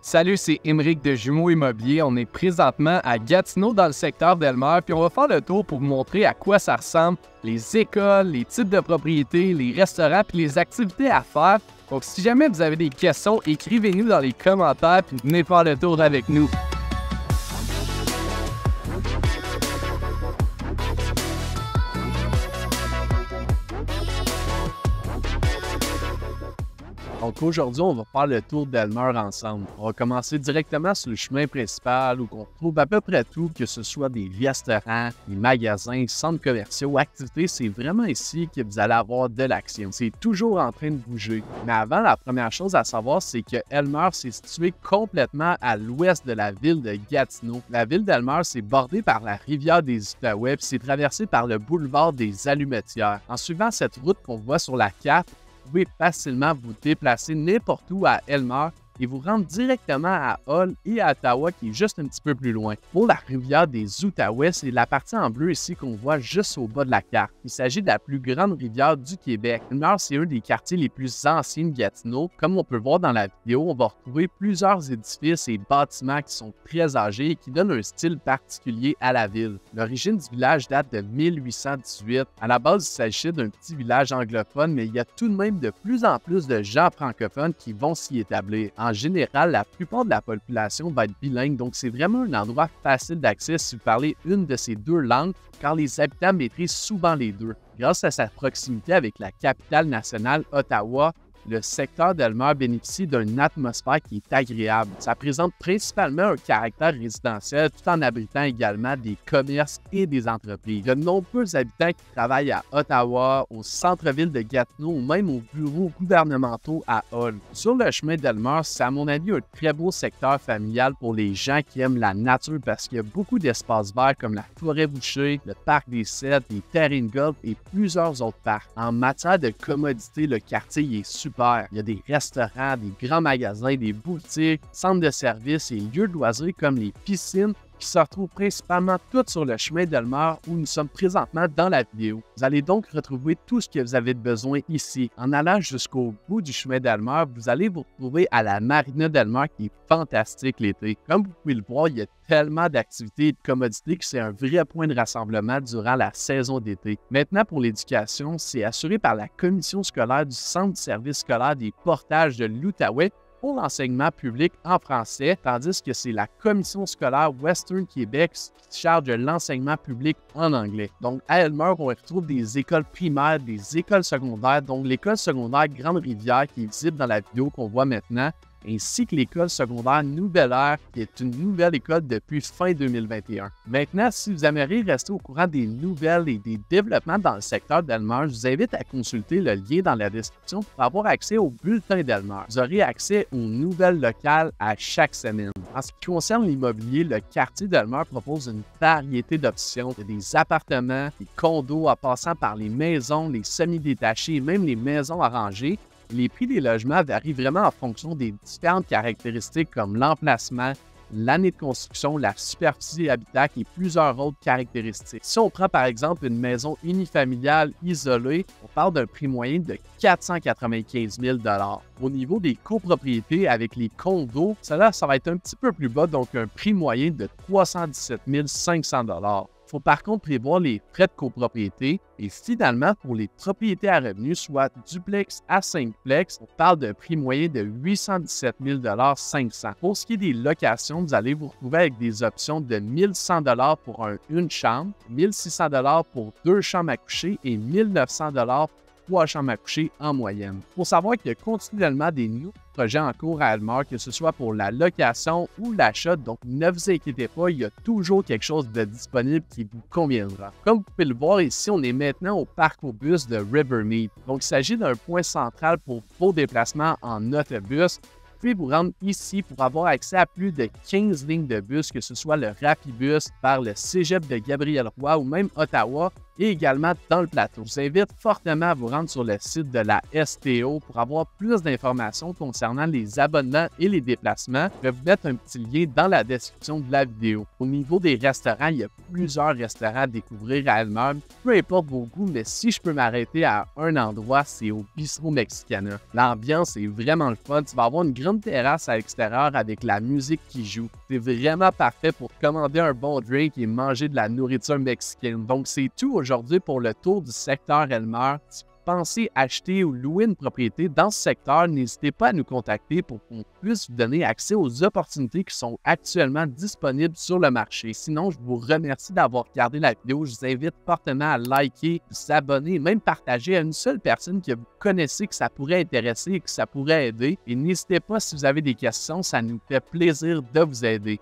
Salut, c'est Émeric de Jumeaux Immobilier. On est présentement à Gatineau dans le secteur d'Elmer, puis on va faire le tour pour vous montrer à quoi ça ressemble, les écoles, les types de propriétés, les restaurants, puis les activités à faire. Donc si jamais vous avez des questions, écrivez-nous dans les commentaires, puis venez faire le tour avec nous. Donc aujourd'hui, on va faire le tour d'Elmer ensemble. On va commencer directement sur le chemin principal où on trouve à peu près tout, que ce soit des restaurants, des magasins, centres commerciaux, activités. C'est vraiment ici que vous allez avoir de l'action. C'est toujours en train de bouger. Mais avant, la première chose à savoir, c'est que Elmer s'est situé complètement à l'ouest de la ville de Gatineau. La ville d'Elmer, c'est bordée par la rivière des Outaouais, puis c'est traversé par le boulevard des Allumetières. En suivant cette route qu'on voit sur la carte, vous pouvez facilement vous déplacer n'importe où à Elmer et vous rendre directement à Hull et à Ottawa, qui est juste un petit peu plus loin. Pour la rivière des Outaouais, c'est la partie en bleu ici qu'on voit juste au bas de la carte. Il s'agit de la plus grande rivière du Québec. Elmer, c'est un des quartiers les plus anciens de Gatineau. Comme on peut le voir dans la vidéo, on va retrouver plusieurs édifices et bâtiments qui sont très âgés et qui donnent un style particulier à la ville. L'origine du village date de 1818. À la base, il s'agissait d'un petit village anglophone, mais il y a tout de même de plus en plus de gens francophones qui vont s'y établir. En général, la plupart de la population va être bilingue, donc c'est vraiment un endroit facile d'accès si vous parlez une de ces deux langues, car les habitants maîtrisent souvent les deux. Grâce à sa proximité avec la capitale nationale, Ottawa, le secteur d'Elmer bénéficie d'une atmosphère qui est agréable. Ça présente principalement un caractère résidentiel tout en abritant également des commerces et des entreprises. Il y a de nombreux habitants qui travaillent à Ottawa, au centre-ville de Gatineau ou même aux bureaux gouvernementaux à Hull. Sur le chemin d'Elmer, c'est à mon avis un très beau secteur familial pour les gens qui aiment la nature parce qu'il y a beaucoup d'espaces verts comme la forêt bouchée, le parc des Cèdres, les terrains de golf et plusieurs autres parcs. En matière de commodité, le quartier est super. Il y a des restaurants, des grands magasins, des boutiques, centres de services et lieux de loisirs comme les piscines qui se retrouvent principalement toutes sur le chemin d'Elmer où nous sommes présentement dans la vidéo. Vous allez donc retrouver tout ce que vous avez besoin ici. En allant jusqu'au bout du chemin d'Elmer, vous allez vous retrouver à la marina d'Elmer qui est fantastique l'été. Comme vous pouvez le voir, il y a tellement d'activités et de commodités que c'est un vrai point de rassemblement durant la saison d'été. Maintenant, pour l'éducation, c'est assuré par la commission scolaire du Centre de service scolaire des portages de l'Outaouais pour l'enseignement public en français, tandis que c'est la commission scolaire Western Québec qui charge de l'enseignement public en anglais. Donc, à Elmer, on retrouve des écoles primaires, des écoles secondaires, donc l'école secondaire Grande-Rivière qui est visible dans la vidéo qu'on voit maintenant, ainsi que l'école secondaire Nouvelle-Ère, qui est une nouvelle école depuis fin 2021. Maintenant, si vous aimeriez rester au courant des nouvelles et des développements dans le secteur d'Elmer, je vous invite à consulter le lien dans la description pour avoir accès au bulletin d'Elmer. Vous aurez accès aux nouvelles locales à chaque semaine. En ce qui concerne l'immobilier, le quartier d'Elmer propose une variété d'options. Il y a des appartements, des condos en passant par les maisons, les semi-détachés et même les maisons arrangées. Les prix des logements varient vraiment en fonction des différentes caractéristiques comme l'emplacement, l'année de construction, la superficie habitable et plusieurs autres caractéristiques. Si on prend par exemple une maison unifamiliale isolée, on parle d'un prix moyen de 495 000 $. Au niveau des copropriétés avec les condos, ça va être un petit peu plus bas, donc un prix moyen de 317 500 $. Il faut par contre prévoir les frais de copropriété et finalement, pour les propriétés à revenus, soit duplex à simplex, on parle d'un prix moyen de 817 500 $. Pour ce qui est des locations, vous allez vous retrouver avec des options de 1100 $ pour une chambre, 1600 $ pour deux chambres à coucher et 1900 $ pour 3 chambres à coucher en moyenne. Il faut savoir qu'il y a continuellement des nouveaux projets en cours à Elmer, que ce soit pour la location ou l'achat, donc ne vous inquiétez pas, il y a toujours quelque chose de disponible qui vous conviendra. Comme vous pouvez le voir ici, on est maintenant au parc aux bus de Rivermead. Donc il s'agit d'un point central pour vos déplacements en autobus. Vous pouvez vous rendre ici pour avoir accès à plus de 15 lignes de bus, que ce soit le Rapibus vers le Cégep de Gabriel-Roy ou même Ottawa, et également dans le plateau. Je vous invite fortement à vous rendre sur le site de la STO pour avoir plus d'informations concernant les abonnements et les déplacements. Je vais vous mettre un petit lien dans la description de la vidéo. Au niveau des restaurants, il y a plusieurs restaurants à découvrir à Elmer. Peu importe vos goûts, mais si je peux m'arrêter à un endroit, c'est au Bistro Mexicana. L'ambiance est vraiment le fun. Tu vas avoir une grande terrasse à l'extérieur avec la musique qui joue. C'est vraiment parfait pour commander un bon drink et manger de la nourriture mexicaine. Donc c'est tout aujourd'hui pour le tour du secteur Elmer. Si vous pensez acheter ou louer une propriété dans ce secteur, n'hésitez pas à nous contacter pour qu'on puisse vous donner accès aux opportunités qui sont actuellement disponibles sur le marché. Sinon, je vous remercie d'avoir regardé la vidéo. Je vous invite fortement à liker, vous abonner, même partager à une seule personne que vous connaissez que ça pourrait intéresser et que ça pourrait aider. Et n'hésitez pas si vous avez des questions, ça nous fait plaisir de vous aider.